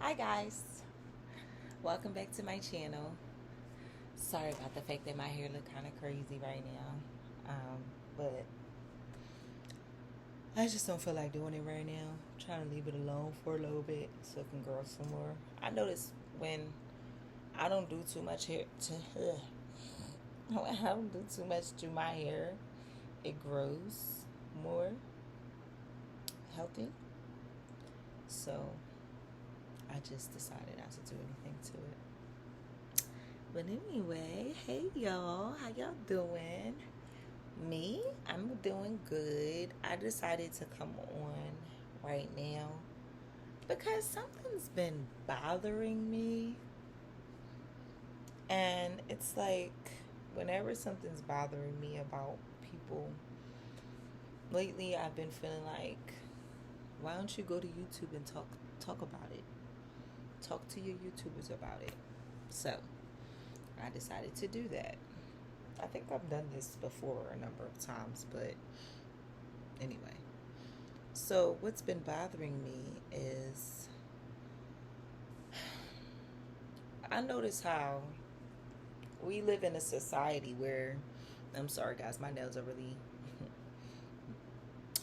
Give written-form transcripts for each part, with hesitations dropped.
Hi guys, welcome back to my channel. Sorry about the fact that my hair look kind of crazy right now, but I just don't feel like doing it right now. I'm trying to leave it alone for a little bit so it can grow some more. I notice when I don't do too much hair to when I don't do too much to my hair, it grows more healthy. So I just decided not to do anything to it. But anyway, hey y'all, how y'all doing? Me, I'm doing good. I decided to come on right now because something's been bothering me. And it's like whenever something's bothering me about people, lately I've been feeling like, why don't you go to YouTube and talk about it? Talk to your YouTubers about it. So I decided to do that. I think I've done this before a number of times, but anyway. So, what's been bothering me is I notice how we live in a society where, I'm sorry guys, my nails are really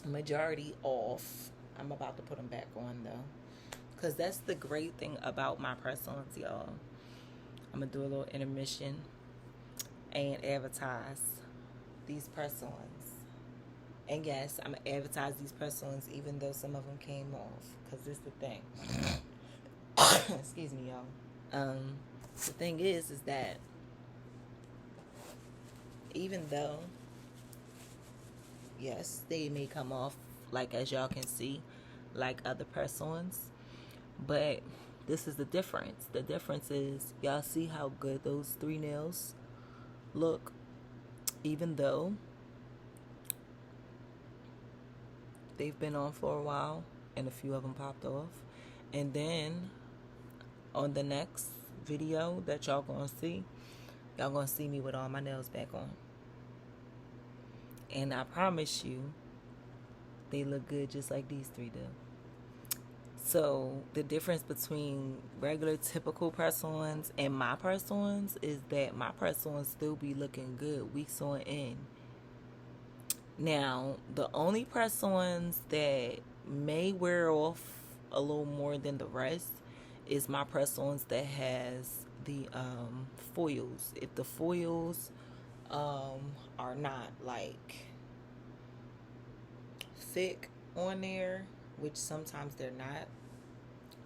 majority off. I'm about to put them back on though. Because that's the great thing about my press-ons, y'all. I'm going to do a little intermission and advertise these press-ons. And yes, I'm going to advertise these press-ons even though some of them came off. Because this is the thing. Excuse me, y'all. The thing is that even though, yes, they may come off like as y'all can see, like other press-ons, but this is the difference. The difference is y'all see how good those three nails look, even though they've been on for a while and a few of them popped off. And then on the next video that y'all gonna see, y'all gonna see me with all my nails back on. And I promise you, they look good just like these three do. So the difference between regular typical press-ons and my press-ons is that my press-ons still be looking good weeks on end. Now, the only press-ons that may wear off a little more than the rest is my press-ons that has the foils. If the foils are not like thick on there, which sometimes they're not,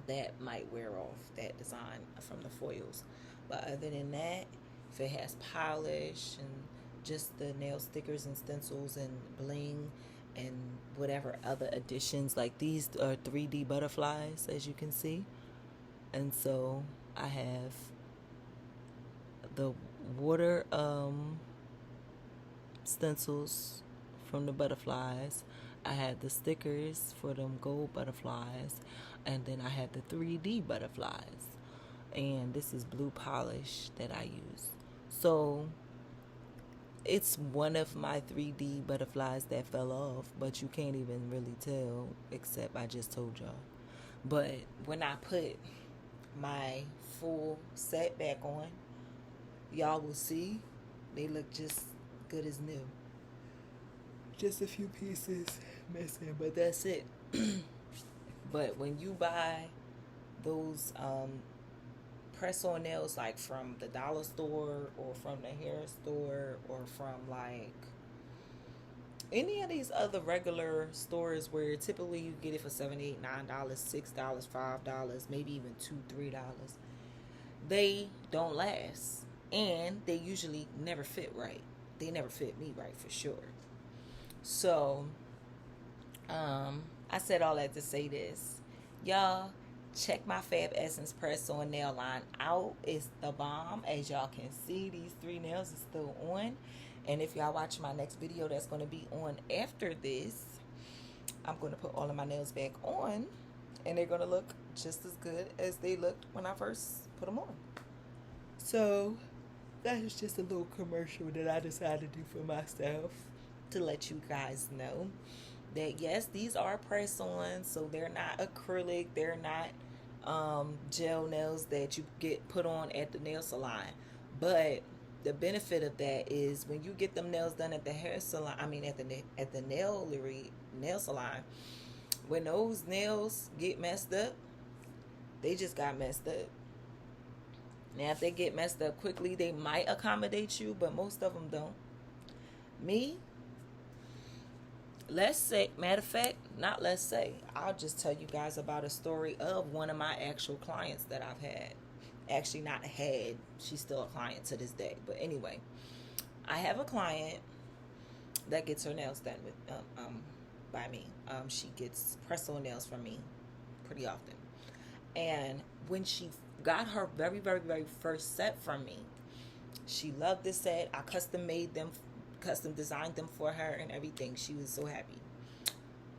that might wear off that design from the foils. But other than that, if it has polish and just the nail stickers and stencils and bling and whatever other additions, like these are 3D butterflies, as you can see. And so I have the water stencils from the butterflies. I had the stickers for them gold butterflies, and then I had the 3D butterflies. And this is blue polish that I use. So it's one of my 3D butterflies that fell off, but you can't even really tell, except I just told y'all. But when I put my full set back on, y'all will see they look just good as new. Just a few pieces missing, but that's it. But when you buy those press-on nails, like from the dollar store or from the hair store or from like any of these other regular stores where typically you get it for $7, $8, $9, $6, $5, maybe even $2, $3, they don't last, and they usually never fit right. They never fit me right for sure. So I said all that to say this. Y'all, check my Fab Essence press-on nail line out. It's the bomb. As y'all can see, these three nails are still on. And if y'all watch my next video that's going to be on after this, I'm going to put all of my nails back on. And they're going to look just as good as they looked when I first put them on. So that is just a little commercial that I decided to do for myself to let you guys know that yes, these are press-ons, so they're not acrylic, they're not gel nails that you get put on at the nail salon. But the benefit of that is when you get them nails done at the hair salon, I mean at the nail salon, when those nails get messed up, they just got messed up. Now, if they get messed up quickly, they might accommodate you, but most of them don't. Me, let's say, matter of fact, not let's say, I'll just tell you guys about a story of one of my actual clients that I've had. Actually, not had, she's still a client to this day. But anyway, I have a client that gets her nails done with by me. She gets press-on nails from me pretty often. And when she got her very, very, very first set from me, she loved this set. I custom made them, custom designed them for her and everything. She was so happy.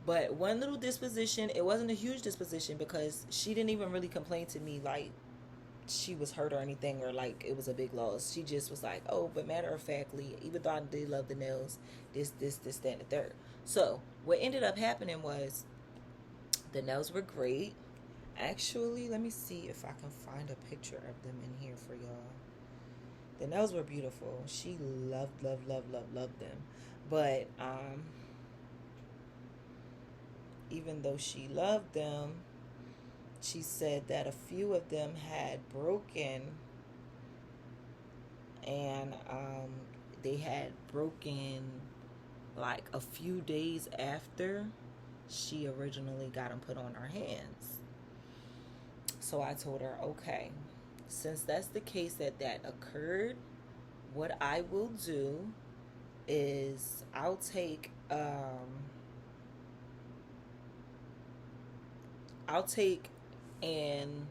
But one little disposition, it wasn't a huge disposition because she didn't even really complain to me like she was hurt or anything or like it was a big loss. She just was like, oh, but matter of factly, even though I did love the nails, this, that, and the third. So what ended up happening was the nails were great. Actually, let me see if I can find a picture of them in here for y'all. The nails were beautiful. She loved them. But even though she loved them, she said that a few of them had broken, and they had broken like a few days after she originally got them put on her hands. So I told her, okay, since that's the case that occurred, what I will do is I'll take and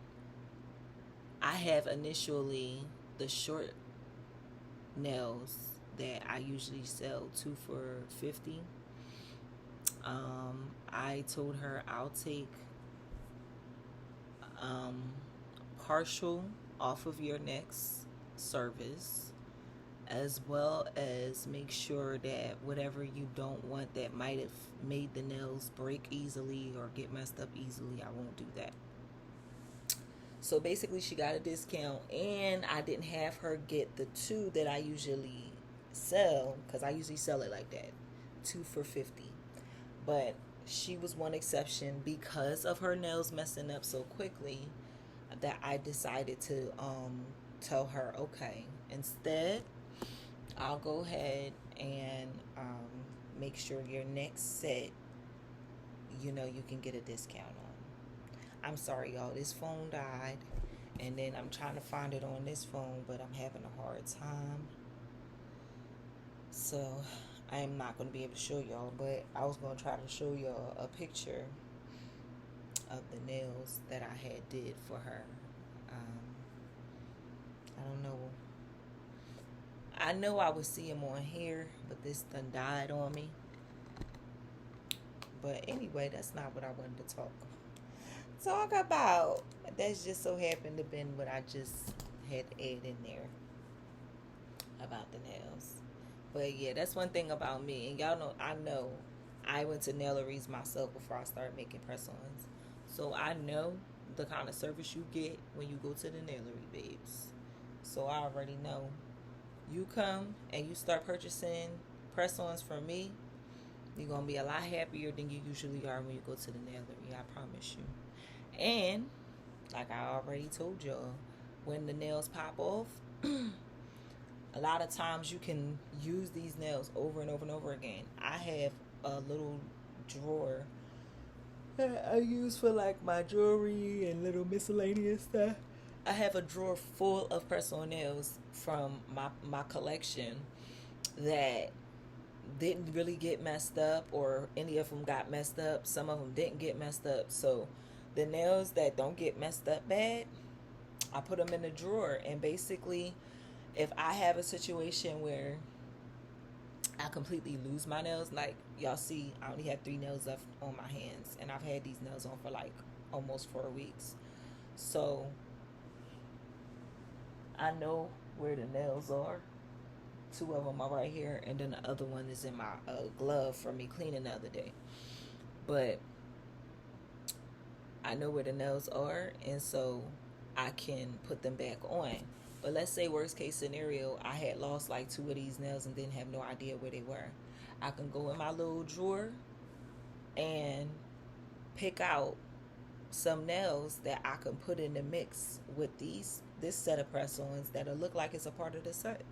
I have initially the short nails that I usually sell 2 for $50. I told her I'll take partial off of your next service, as well as make sure that whatever you don't want that might have made the nails break easily or get messed up easily, I won't do that. So basically she got a discount, and I didn't have her get the 2 that I usually sell, because I usually sell it like that, 2 for $50. But she was one exception because of her nails messing up so quickly that I decided to tell her, okay, instead I'll go ahead and make sure your next set, you can get a discount on. I'm sorry, y'all, this phone died, and then I'm trying to find it on this phone, but I'm having a hard time. So I'm not going to be able to show y'all, but I was going to try to show y'all a picture of the nails that I had did for her. I don't know. I know I would see them on here, but this done died on me. But anyway, that's not what I wanted to talk about. That's just so happened to been what I just had to add in there about the nails. But yeah, that's one thing about me. And y'all know I went to naileries myself before I started making press-ons. So I know the kind of service you get when you go to the nailery, babes. So I already know. You come and you start purchasing press-ons from me, you're going to be a lot happier than you usually are when you go to the nailery. I promise you. And like I already told y'all, when the nails pop off, a lot of times you can use these nails over and over and over again. I have a little drawer that I use for like my jewelry and little miscellaneous stuff. I have a drawer full of press-on nails from my collection that didn't really get messed up, or any of them got messed up. Some of them didn't get messed up. So the nails that don't get messed up bad, I put them in the drawer. And basically, if I have a situation where I completely lose my nails, like y'all see, I only have 3 nails left on my hands, and I've had these nails on for like almost 4 weeks. So I know where the nails are. 2 of them are right here, and then the other one is in my glove from me cleaning the other day. But I know where the nails are, and so I can put them back on. But let's say worst case scenario, I had lost like 2 of these nails and didn't have no idea where they were. I can go in my little drawer and pick out some nails that I can put in the mix with this set of press-ons that'll look like it's a part of the set.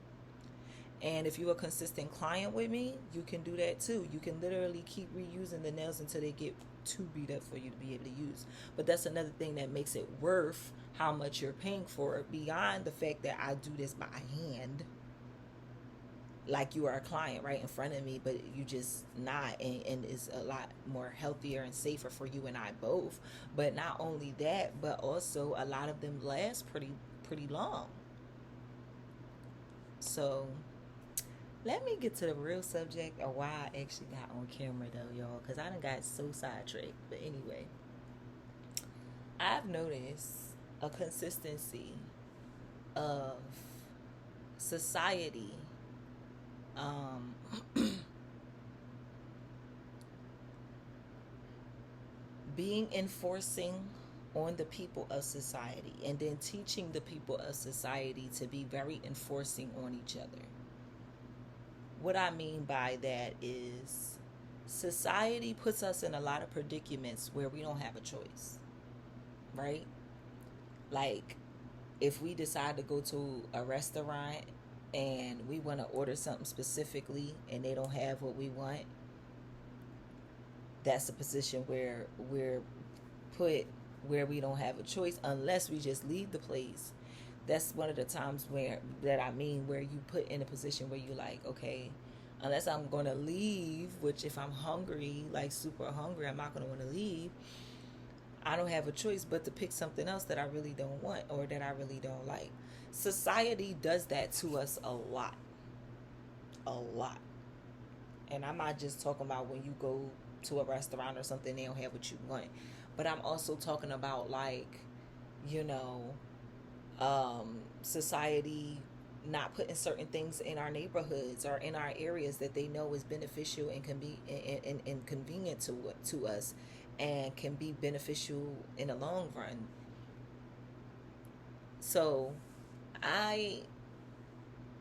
And if you're a consistent client with me, you can do that too. You can literally keep reusing the nails until they get too beat up for you to be able to use. But that's another thing that makes it worth how much you're paying for it, beyond the fact that I do this by hand, like you are a client right in front of me, but you just not, and it's a lot more healthier and safer for you and I both. But not only that, but also a lot of them last pretty long. So let me get to the real subject of why I actually got on camera though, y'all, because I done got so sidetracked. But anyway, I've noticed a consistency of society um, being enforcing on the people of society, and then teaching the people of society to be very enforcing on each other. What I mean by that is society puts us in a lot of predicaments where we don't have a choice, right? Like if we decide to go to a restaurant and we want to order something specifically and they don't have what we want, that's a position where we're put where we don't have a choice unless we just leave the place. That's one of the times where you put in a position where you like, okay, unless I'm going to leave, which if I'm hungry, like super hungry, I'm not going to want to leave. I don't have a choice but to pick something else that I really don't want or that I really don't like. Society does that to us a lot. A lot. And I'm not just talking about when you go to a restaurant or something, they don't have what you want. But I'm also talking about like, you know, society not putting certain things in our neighborhoods or in our areas that they know is beneficial and can be and convenient to us and can be beneficial in the long run. So I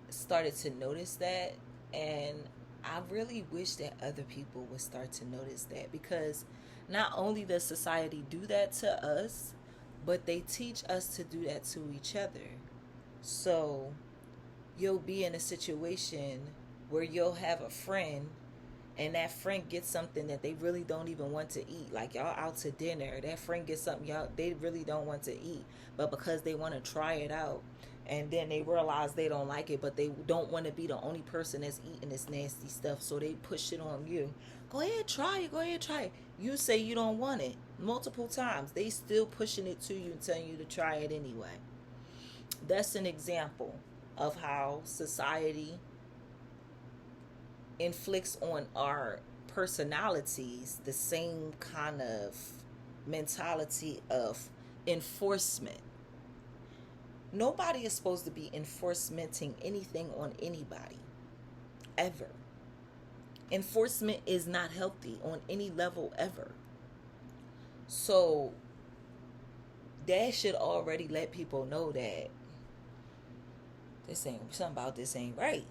started to notice that, and I really wish that other people would start to notice that, because not only does society do that to us, but they teach us to do that to each other. So you'll be in a situation where you'll have a friend and that friend gets something that they really don't even want to eat. Like y'all out to dinner, that friend gets something y'all they really don't want to eat, but because they want to try it out, and then they realize they don't like it, but they don't want to be the only person that's eating this nasty stuff, so they push it on you. Go ahead, try it. Go ahead, try it. You say you don't want it multiple times. They still pushing it to you and telling you to try it anyway. That's an example of how society inflicts on our personalities the same kind of mentality of enforcement. Nobody is supposed to be enforcementing anything on anybody, ever. Enforcement is not healthy on any level ever. So that should already let people know that something about this ain't right,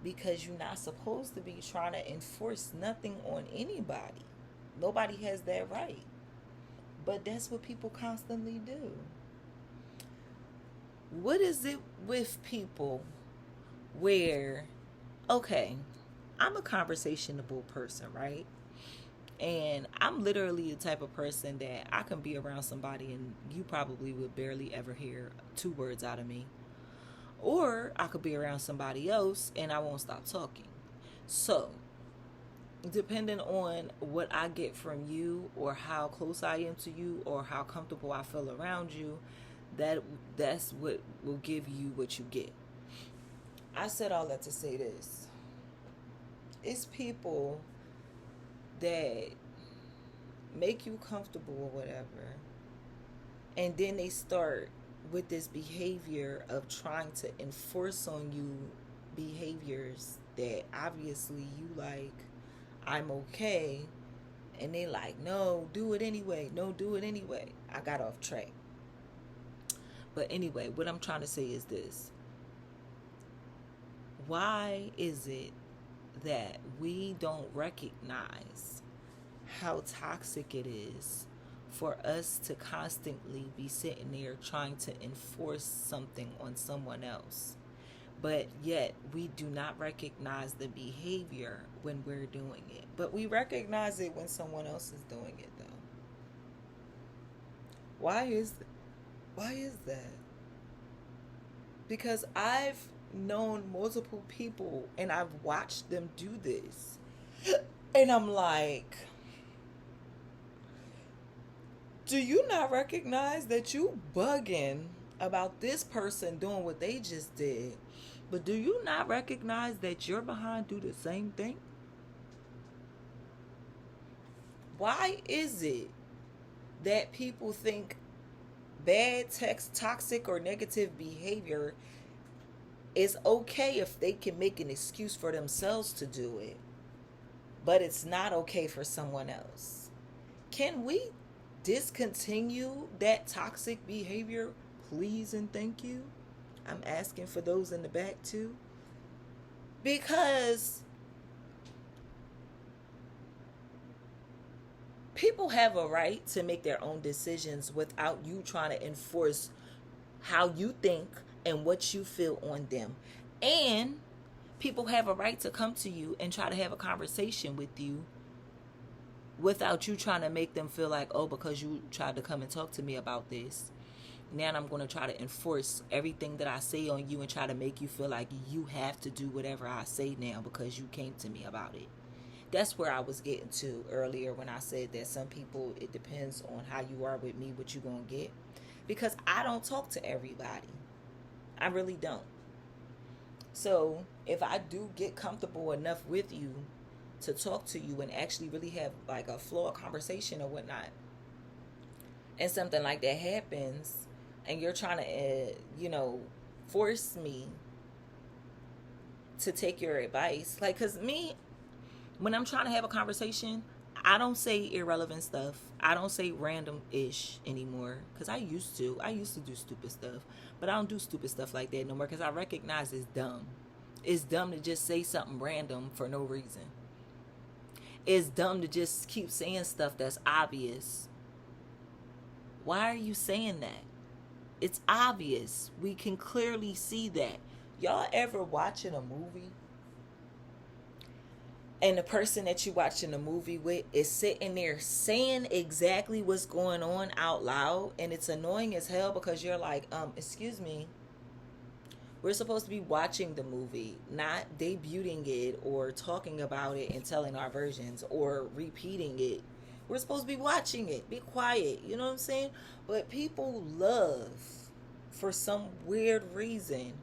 because you're not supposed to be trying to enforce nothing on anybody. Nobody has that right, but that's what people constantly do. What is it with people where, okay, I'm a conversationable person, right? And I'm literally the type of person that I can be around somebody and you probably would barely ever hear 2 words out of me. Or I could be around somebody else and I won't stop talking. So, depending on what I get from you, or how close I am to you, or how comfortable I feel around you, that's what will give you what you get. I said all that to say this. It's people that make you comfortable or whatever, and then they start with this behavior of trying to enforce on you behaviors that obviously you like, I'm okay, And they like, no, do it anyway. No, do it anyway. I got off track. But anyway, what I'm trying to say is this. Why is it that we don't recognize how toxic it is for us to constantly be sitting there trying to enforce something on someone else? But yet we do not recognize the behavior when we're doing it. But we recognize it when someone else is doing it, though. Why is that? Because I've known multiple people and I've watched them do this. And I'm like, do you not recognize that you bugging about this person doing what they just did? But do you not recognize that you're behind do the same thing? Why is it that people think bad text, toxic or negative behavior is okay if they can make an excuse for themselves to do it, but it's not okay for someone else? Can we discontinue that toxic behavior, please and thank you? I'm asking for those in the back too. Because people have a right to make their own decisions without you trying to enforce how you think and what you feel on them. And people have a right to come to you and try to have a conversation with you without you trying to make them feel like, oh, because you tried to come and talk to me about this, now I'm going to try to enforce everything that I say on you and try to make you feel like you have to do whatever I say now because you came to me about it. That's where I was getting to earlier when I said that some people, it depends on how you are with me, what you're going to get. Because I don't talk to everybody. I really don't. So if I do get comfortable enough with you to talk to you and actually really have like a flow of conversation or whatnot, and something like that happens and you're trying to, force me to take your advice, like, because me, when I'm trying to have a conversation, I don't say irrelevant stuff. I don't say random-ish anymore. Because I used to do stupid stuff. But I don't do stupid stuff like that no more because I recognize it's dumb. It's dumb to just say something random for no reason. It's dumb to just keep saying stuff that's obvious. Why are you saying that? It's obvious. We can clearly see that. Y'all ever watching a movie and the person that you watching the movie with is sitting there saying exactly what's going on out loud, and it's annoying as hell because you're like, excuse me, we're supposed to be watching the movie, not debuting it or talking about it and telling our versions or repeating it. We're supposed to be watching it. Be quiet. You know what I'm saying? But people love, for some weird reason,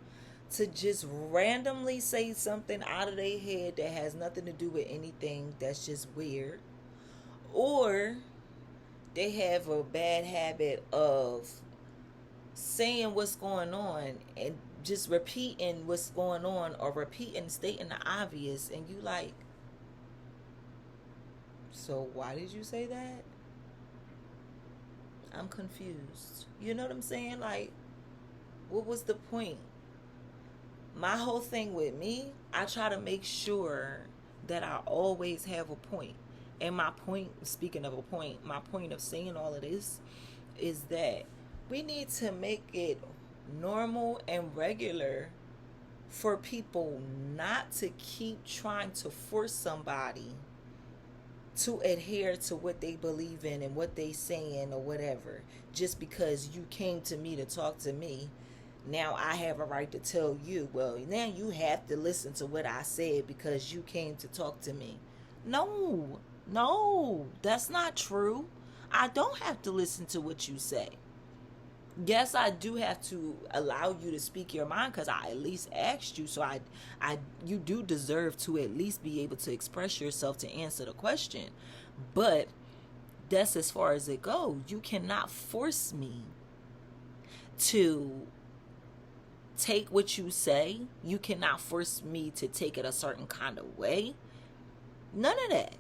to just randomly say something out of their head that has nothing to do with anything that's just weird. Or they have a bad habit of saying what's going on and just repeating what's going on or stating the obvious, and you like, so why did you say that? I'm confused. You know what I'm saying? Like, what was the point? My whole thing with me, I try to make sure that I always have a point. And my point, speaking of a point, my point of saying all of this is that we need to make it normal and regular for people not to keep trying to force somebody to adhere to what they believe in and what they saying or whatever, just because you came to me to talk to me. Now I have a right to tell you, well, now you have to listen to what I said because you came to talk to me. No, that's not true. I don't have to listen to what you say. Yes, I do have to allow you to speak your mind because I at least asked you, so you do deserve to at least be able to express yourself to answer the question. But that's as far as it goes. You cannot force me to take what you say. You cannot force me to take it a certain kind of way. None of that.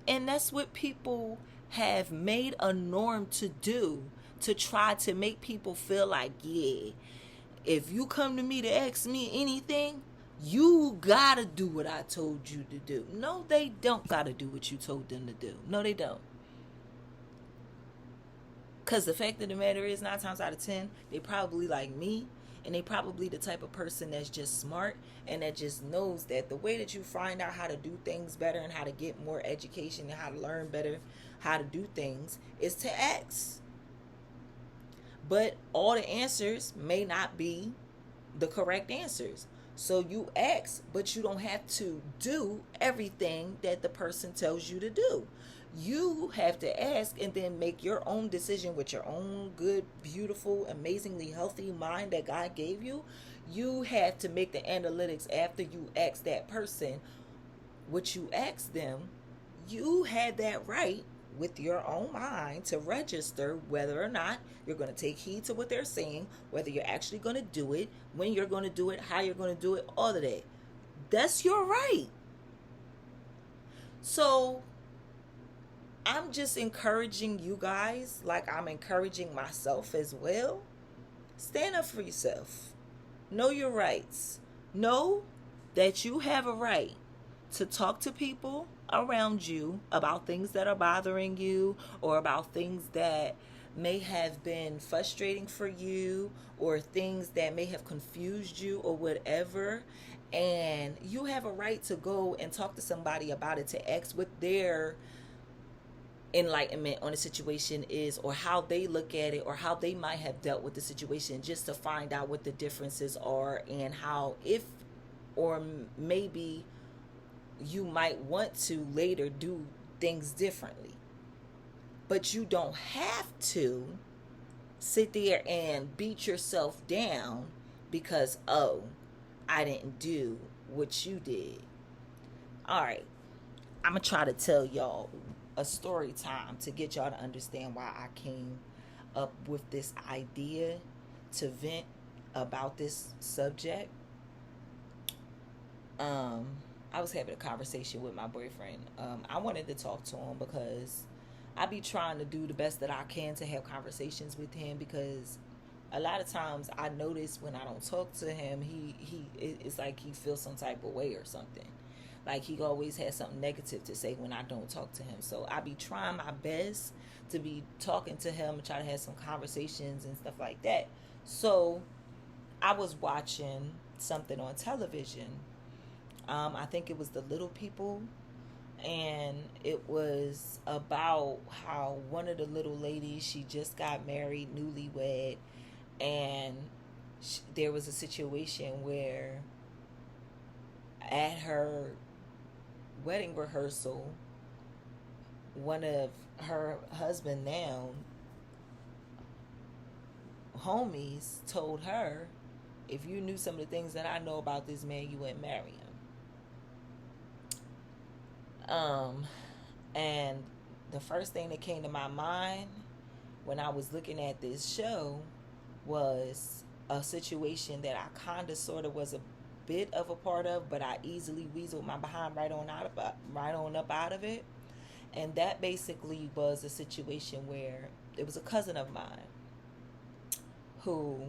And that's what people have made a norm to do, to try to make people feel like, yeah, if you come to me to ask me anything, you gotta do what I told you to do. No, they don't gotta do what you told them to do. No, they don't. Because the fact of the matter is, 9 times out of 10, they probably like me, and they probably the type of person that's just smart and that just knows that the way that you find out how to do things better and how to get more education and how to learn better how to do things is to ask. But all the answers may not be the correct answers. So you ask, but you don't have to do everything that the person tells you to do. You have to ask and then make your own decision with your own good, beautiful, amazingly healthy mind that God gave you. You have to make the analytics after you ask that person what you asked them. You had that right with your own mind to register whether or not you're going to take heed to what they're saying, whether you're actually going to do it, when you're going to do it, how you're going to do it, all of that. That's your right. So I'm just encouraging you guys, like I'm encouraging myself as well. Stand up for yourself. Know your rights. Know that you have a right to talk to people around you about things that are bothering you, or about things that may have been frustrating for you, or things that may have confused you, or whatever. And you have a right to go and talk to somebody about it, to ask what their enlightenment on the situation is, or how they look at it, or how they might have dealt with the situation, just to find out what the differences are, and how, if or maybe you might want to later do things differently. But you don't have to sit there and beat yourself down because, oh, I didn't do what you did. All right, I'm going to try to tell y'all a story time to get y'all to understand why I came up with this idea to vent about this subject. I was having a conversation with my boyfriend. I wanted to talk to him because I be trying to do the best that I can to have conversations with him, because a lot of times I notice when I don't talk to him, it's like he feels some type of way or something. Like he always has something negative to say when I don't talk to him. So I be trying my best to be talking to him and try to have some conversations and stuff like that. So I was watching something on television. I think it was The Little People, and it was about how one of the little ladies, she just got married, newlywed, and there was a situation where at her wedding rehearsal, one of her husband now homies told her, if you knew some of the things that I know about this man, you wouldn't marry him. And the first thing that came to my mind when I was looking at this show was a situation that I kind of sort of was a bit of a part of, but I easily weaseled my behind right on up out of it. And that basically was a situation where it was a cousin of mine who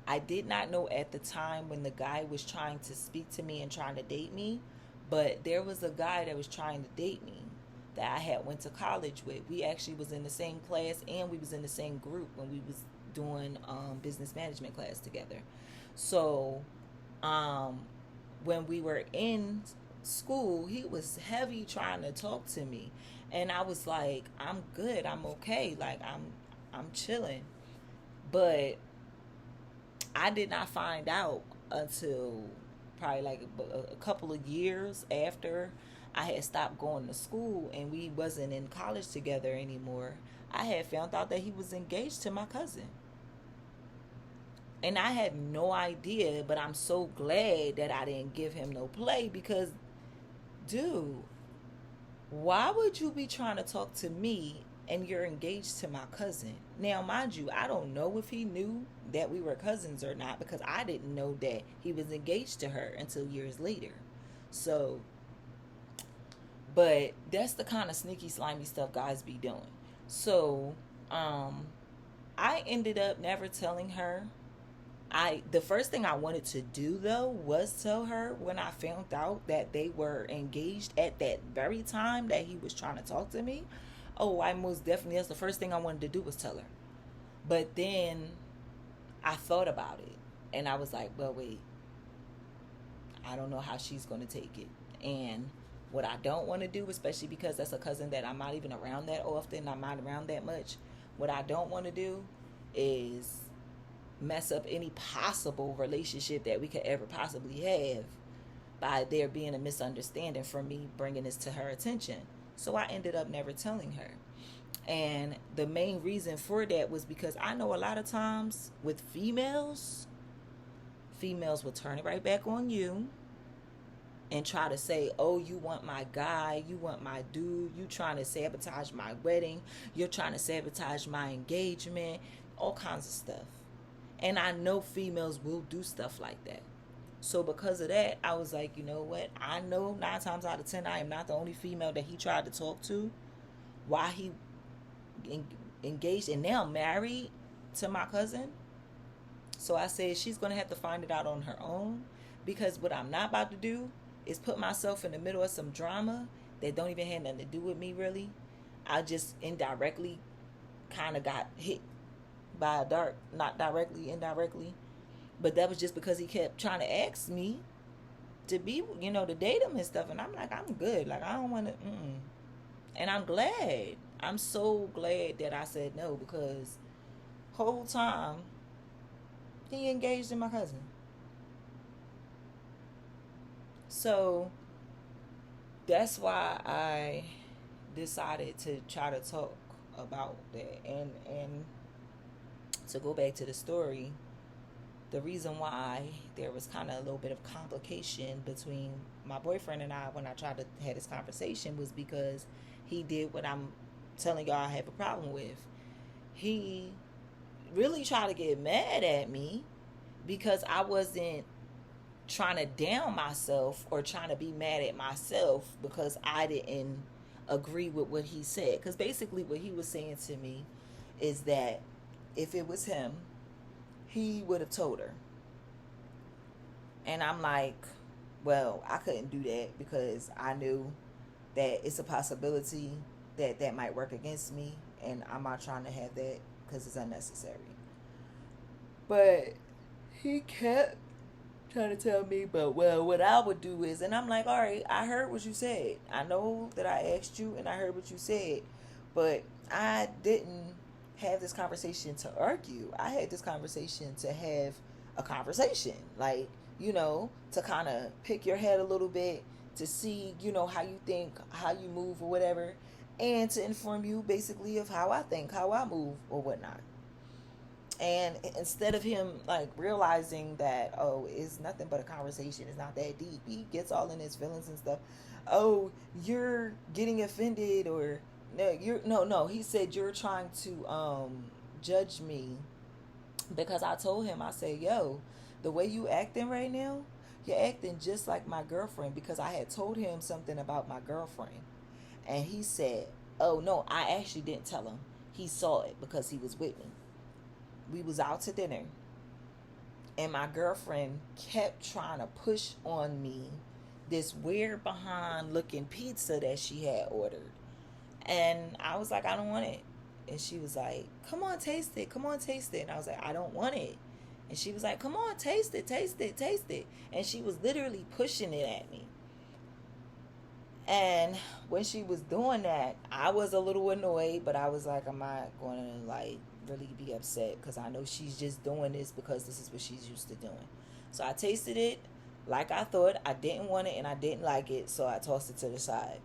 I did not know at the time when the guy was trying to speak to me and trying to date me, but there was a guy that was trying to date me that I had went to college with. We actually was in the same class, and we was in the same group when we was doing business management class together. So when we were in school, he was heavy trying to talk to me, and I was like, I'm good, I'm okay, like I'm chilling. But I did not find out until probably like a couple of years after I had stopped going to school and we wasn't in college together anymore. I had found out that he was engaged to my cousin. And I had no idea, but I'm so glad that I didn't give him no play, because, dude, why would you be trying to talk to me and you're engaged to my cousin? Now, mind you, I don't know if he knew that we were cousins or not, because I didn't know that he was engaged to her until years later. So But that's the kind of sneaky, slimy stuff guys be doing. So, I ended up never telling her. The first thing I wanted to do though was tell her when I found out that they were engaged at that very time that he was trying to talk to me. Oh, I most definitely, that's the first thing I wanted to do was tell her. But then I thought about it and I was like, well, wait, I don't know how she's going to take it. And what I don't want to do, especially because that's a cousin that I'm not even around that often, I'm not around that much, what I don't want to do is mess up any possible relationship that we could ever possibly have by there being a misunderstanding from me bringing this to her attention. So I ended up never telling her. And the main reason for that was because I know a lot of times with females will turn it right back on you and try to say, oh, you want my guy, you want my dude, you trying to sabotage my wedding, you're trying to sabotage my engagement, all kinds of stuff. And I know females will do stuff like that. So because of that, I was like, you know what? I know 9 times out of 10, I am not the only female that he tried to talk to while he engaged and now married to my cousin. So I said she's going to have to find it out on her own, because what I'm not about to do is put myself in the middle of some drama that don't even have nothing to do with me really. I just indirectly kind of got hit by a dart, not directly, indirectly. But that was just because he kept trying to ask me to be, to date him and stuff. And I'm like, I'm good. Like, I don't want to, And I'm glad. I'm so glad that I said no, because whole time he engaged in my cousin. So that's why I decided to try to talk about that. And to go back to the story, the reason why there was kind of a little bit of complication between my boyfriend and I when I tried to have this conversation was because he did what I'm telling y'all I have a problem with. He really tried to get mad at me because I wasn't trying to down myself or trying to be mad at myself because I didn't agree with what he said. Because basically what he was saying to me is that if it was him, he would have told her. And I'm like, well, I couldn't do that because I knew that it's a possibility that that might work against me, and I'm not trying to have that because it's unnecessary. But he kept trying to tell me, but well, what I would do is, and I'm like, all right, I heard what you said. I know that I asked you and I heard what you said, but I didn't have this conversation to argue. I had this conversation to have a conversation, like, to kind of pick your head a little bit, to see, how you think, how you move or whatever, and to inform you basically of how I think, how I move or whatnot. And instead of him like realizing that, oh, it's nothing but a conversation, it's not that deep, he gets all in his feelings and stuff. Oh, you're getting offended, or no, he said you're trying to judge me because I told him, I said, yo, the way you acting right now, you're acting just like my girlfriend, because I had told him something about my girlfriend. And he said, oh no, I actually didn't tell him. He saw it because he was with me. We was out to dinner, and my girlfriend kept trying to push on me this weird behind looking pizza that she had ordered. And I was like, I don't want it. And she was like, come on, taste it. Come on, taste it. And I was like, I don't want it. And she was like, come on, taste it, taste it, taste it. And she was literally pushing it at me. And when she was doing that, I was a little annoyed, but I was like, I'm not going to like really be upset, because I know she's just doing this because this is what she's used to doing. So I tasted it like I thought. I didn't want it and I didn't like it, so I tossed it to the side.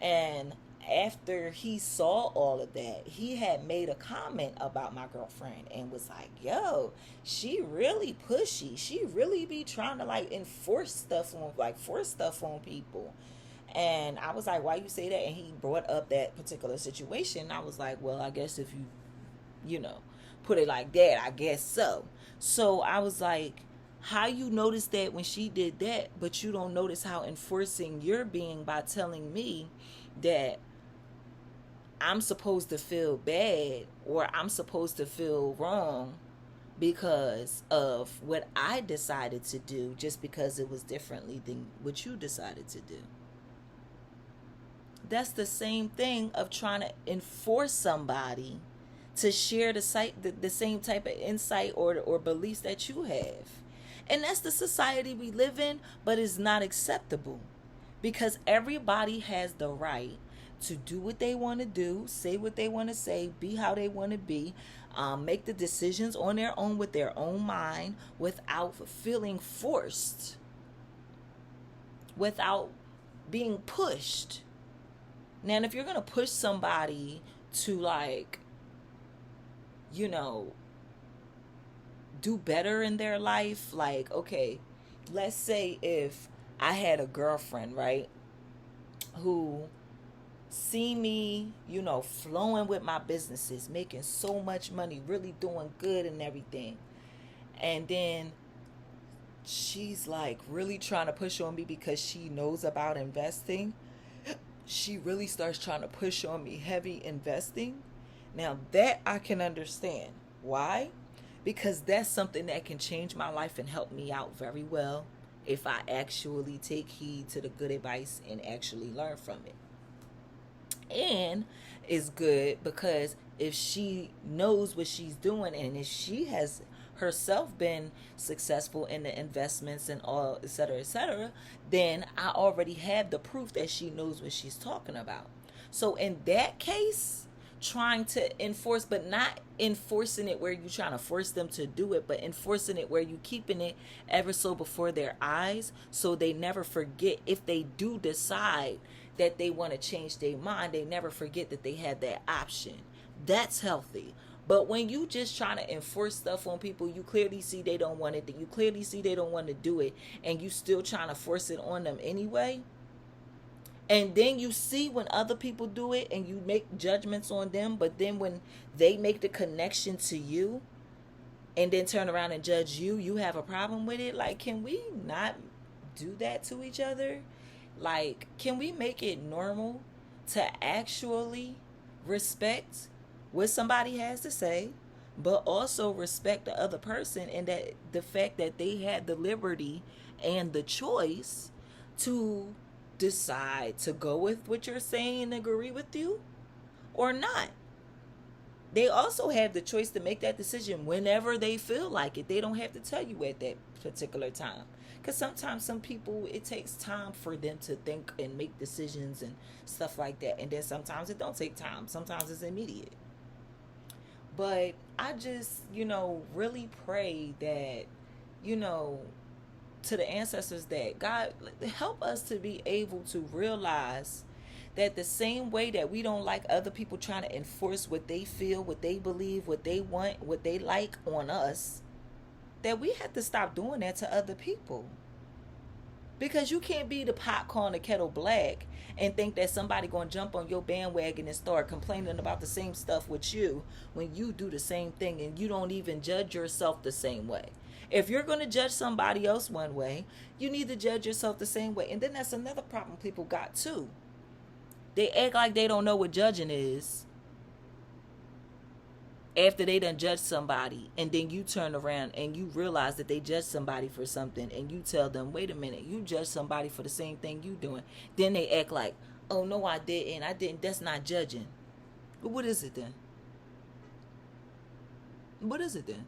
And after he saw all of that, he had made a comment about my girlfriend and was like, yo, she really pushy. She really be trying to like force stuff on people. And I was like, why you say that? And he brought up that particular situation. I was like, well, I guess if you put it like that, I guess so. So I was like, How you notice that when she did that, but you don't notice how enforcing you're being by telling me that I'm supposed to feel bad or I'm supposed to feel wrong because of what I decided to do just because it was differently than what you decided to do. That's the same thing of trying to enforce somebody to share the same type of insight or beliefs that you have. And that's the society we live in, but it's not acceptable because everybody has the right to do what they want to do, say what they want to say, be how they want to be, make the decisions on their own with their own mind without feeling forced, without being pushed. Now, if you're going to push somebody to, like, you know, do better in their life, like, okay, let's say if I had a girlfriend, right, who see me, flowing with my businesses, making so much money, really doing good and everything. And then she's like really trying to push on me because she knows about investing. She really starts trying to push on me heavy investing. Now that I can understand. Why? Because that's something that can change my life and help me out very well if I actually take heed to the good advice and actually learn from it. And it's good because if she knows what she's doing and if she has herself been successful in the investments and all, et cetera, then I already have the proof that she knows what she's talking about. So in that case, trying to enforce, but not enforcing it where you're trying to force them to do it, but enforcing it where you're keeping it ever so before their eyes so they never forget. If they do decide that they want to change their mind, they never forget that they have that option. That's healthy. But when you just trying to enforce stuff on people, you clearly see they don't want it, you clearly see they don't want to do it, and you still trying to force it on them anyway, and then you see when other people do it and you make judgments on them, but then when they make the connection to you and then turn around and judge you, you have a problem with it. Like, can we not do that to each other? Like, can we make it normal to actually respect what somebody has to say, but also respect the other person and that the fact that they had the liberty and the choice to decide to go with what you're saying and agree with you or not. They also have the choice to make that decision whenever they feel like it. They don't have to tell you at that particular time. Because sometimes some people, it takes time for them to think and make decisions and stuff like that. And then sometimes it don't take time. Sometimes it's immediate. But I just, really pray that, to the ancestors, that God help us to be able to realize that the same way that we don't like other people trying to enforce what they feel, what they believe, what they want, what they like on us, that we have to stop doing that to other people. Because you can't be the pot calling the kettle black and think that somebody going to jump on your bandwagon and start complaining about the same stuff with you when you do the same thing and you don't even judge yourself the same way. If you're going to judge somebody else one way, you need to judge yourself the same way. And then that's another problem people got too. They act like they don't know what judging is after they done judge somebody, and then you turn around and you realize that they judged somebody for something, and you tell them, wait a minute, you judged somebody for the same thing you doing. Then they act like, oh no, I didn't, that's not judging. But what is it then? What is it then?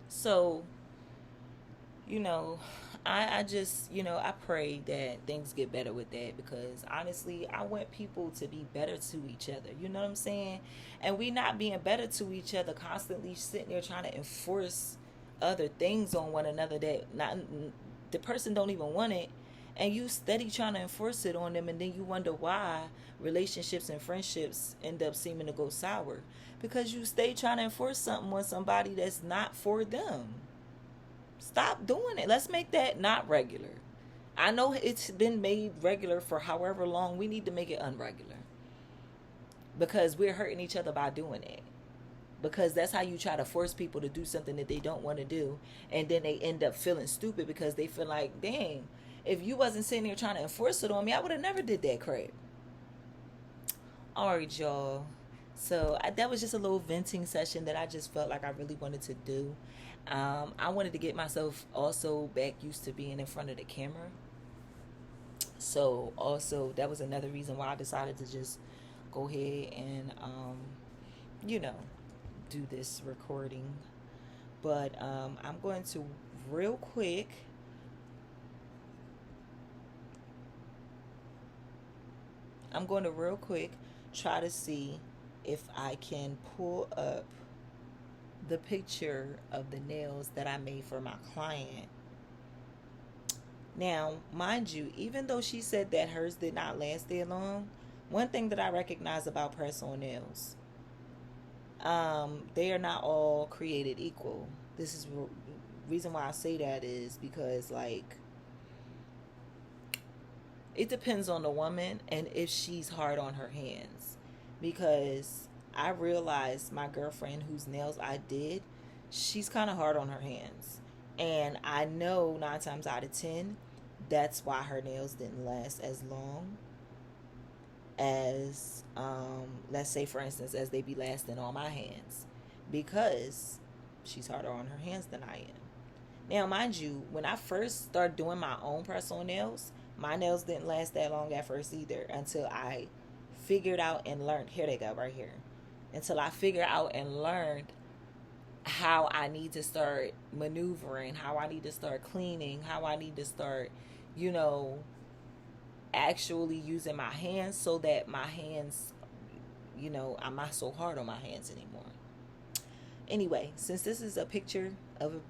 So, I just, I pray that things get better with that, because honestly, I want people to be better to each other. You know what I'm saying? And we not being better to each other, constantly sitting there trying to enforce other things on one another that not the person don't even want it, and you steady trying to enforce it on them, and then you wonder why relationships and friendships end up seeming to go sour, because you stay trying to enforce something on somebody that's not for them. Stop doing it. Let's make that not regular. I know it's been made regular for however long. We need to make it unregular, because we're hurting each other by doing it. because that's how you try to force people to do something that they don't want to do, and then they end up feeling stupid because they feel like, dang, if you wasn't sitting there trying to enforce it on me, I would have never did that crap. All right, y'all. So that was just a little venting session that I just felt like I really wanted to do. I wanted to get myself also back used to being in front of the camera. So also that was another reason why I decided to just go ahead and you know, do this recording. But I'm going to real quick try to see if I can pull up the picture of the nails that I made for my client. Now, mind you, even though she said that hers did not last that long, one thing that I recognize about press-on nails, they are not all created equal. This is reason why I say that is because, like, it depends on the woman and if she's hard on her hands. Because I realized my girlfriend whose nails I did, she's kind of hard on her hands. And I know 9 times out of 10, that's why her nails didn't last as long as, let's say, for instance, as they be lasting on my hands. Because she's harder on her hands than I am. Now, mind you, when I first started doing my own press-on nails, my nails didn't last that long at first either until I figured out and learned. Here they go, right here. Until I figured out and learned how I need to start maneuvering, how I need to start cleaning, how I need to start, you know, actually using my hands so that my hands, you know, I'm not so hard on my hands anymore. Anyway, since this is a picture of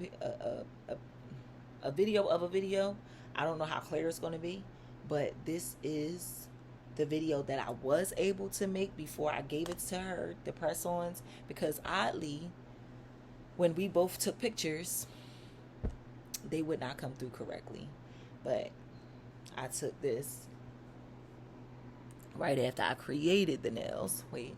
a video of a video, I don't know how clear it's going to be, but this is the video that I was able to make before I gave it to her, the press-ons, because oddly, when we both took pictures, they would not come through correctly. But I took this right after I created the nails. Wait.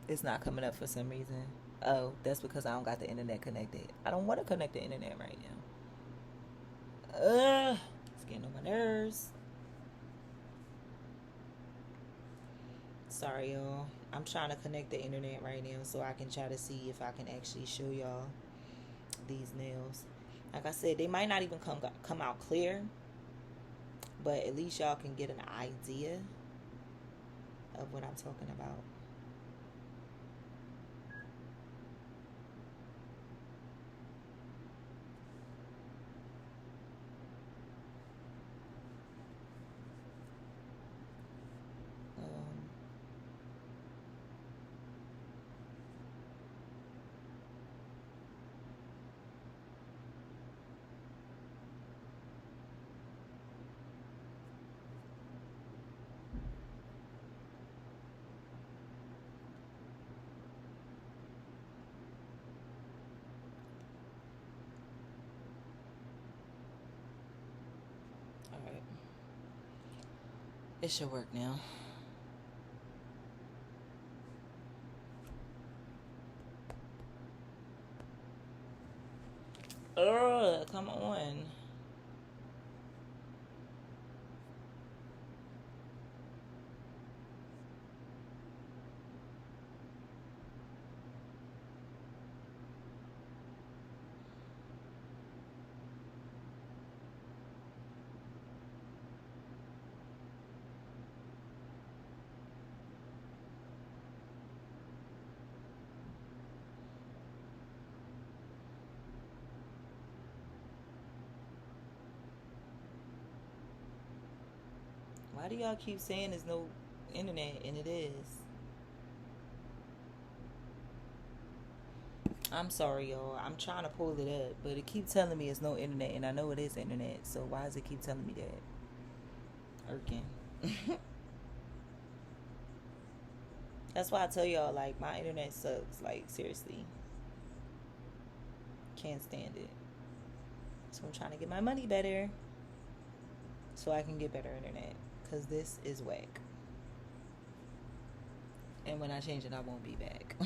It's not coming up for some reason. Oh, that's because I don't got the internet connected. I don't want to connect the internet right now. It's getting on my nerves. Sorry, y'all. I'm trying to connect the internet right now so I can try to see if I can actually show y'all these nails. Like I said, they might not even come out clear, but at least y'all can get an idea of what I'm talking about. Alright. It should work now. Come on. Why do y'all keep saying there's no internet? And it is. I'm sorry, y'all. I'm trying to pull it up, but it keeps telling me it's no internet, and I know it is internet. So why does it keep telling me that? Irking. That's why I tell y'all, like, my internet sucks. Like, seriously. Can't stand it. So I'm trying to get my money better so I can get better internet, because this is whack. And when I change it, I won't be back.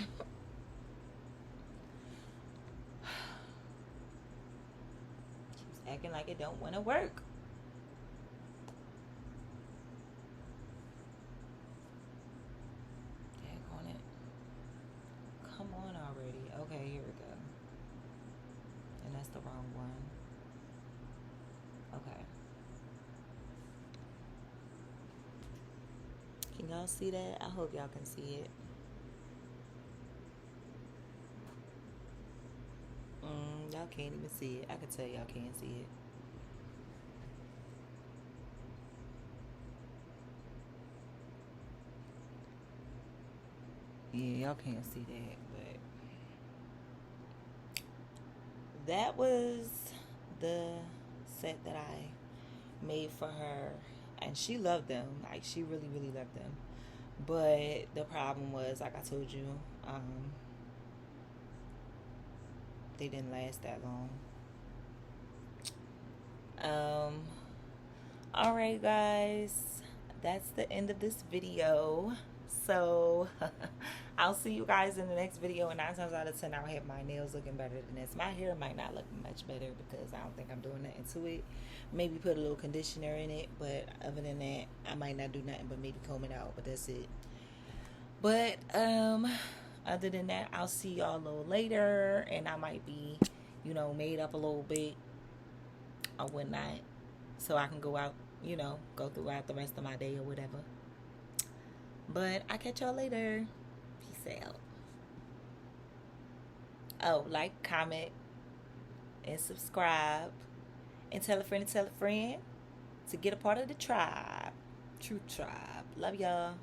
Keeps acting like it don't want to work. Daggone it. Come on already. Okay, here we go. And that's the wrong one. Okay. Can y'all see that? I hope y'all can see it. Y'all can't even see it. I can tell y'all can't see it. Yeah, y'all can't see that, but that was the set that I made for her, and she loved them. Like, she really, really loved them. But the problem was, like I told you, they didn't last that long. Alright, guys, that's the end of this video. So I'll see you guys in the next video, and 9 times out of 10 I'll have my nails looking better than this. My hair might not look much better because I don't think I'm doing nothing to it. Maybe put a little conditioner in it, but other than that, I might not do nothing but maybe comb it out, but that's it. But other than that, I'll see y'all a little later, and I might be, made up a little bit or whatnot, so I can go out, go throughout the rest of my day or whatever. But I'll catch y'all later. Peace out. Oh, like, comment, and subscribe, and tell a friend to get a part of the tribe. True tribe. Love y'all.